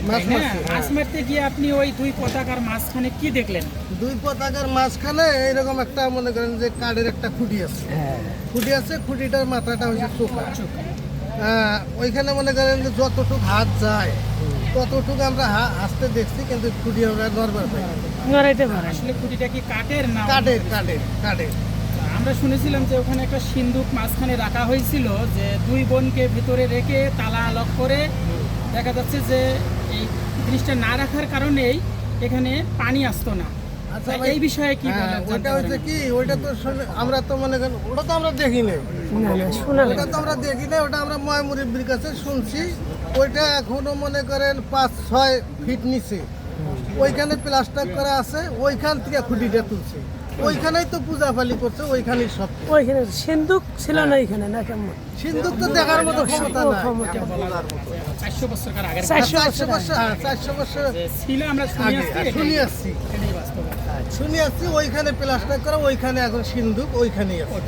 মারছিলেন, তাই না? মাছ মারতে গিয়ে আপনি ওই দুই পতাকার মাঝখানে কি দেখলেন? দুই পতাকার মাঝখানে এইরকম একটা মনে করেন যে কাঠের একটা খুঁটি আছে, খুঁটি আছে, খুঁটিটার মাথাটা হচ্ছে চোখা। ওইখানে মনে করেন যে যতটুক হাত যায় ততটুকু আমরা হাসতে দেখছি, কিন্তু খুঁটি আমরা নড়বার পাই। নড়াইতে পারে। আসলে খুঁটিটা কি কাঠের না? কাঠের, কাঠের, কাঠের। আমরা শুনেছিলাম যে ওখানে একটা সিন্দুক মাঝখানে রাখা হয়েছিল, যে দুই বোনকে ভিতরে রেখে তালা লক করে। দেখা যাচ্ছে যে এই জিনিসটা না রাখার কারণেই এখানে পানি আসতো না। আচ্ছা তা ভাই, এই বিষয়ে কি বলেন? ওইটা হচ্ছে কি, ওইটা তো আমরা তো মনে করেন ওটা তো আমরা দেখি নাই, ওটা তো আমরা দেখি নাই, ওটা আমরা ময়মুরিব্বির কাছে শুনছি। ওইটা এখনো মনে করেন 5-6 ফিট নিচে ওইখানে প্লাস্টার করা আছে, ওইখান থেকে খুঁটিটা তুলছে, ওইখানেই তো পূজা পালি করছে, ওইখানেই সব। ওইখানে সিন্ধুক ছিল না এখানে, না কেমন? সিন্ধুক তো দেখার মতো ক্ষমতা নাই। 400 বছর আগের 400 বছর, 400 বছর যে ছিল, আমরা শুনি আসছি, এটাই বাস্তব। শুনি আসছি। ওইখানে প্লাস্টার করা, ওইখানে এখন সিন্ধুক ওইখানেই আছে।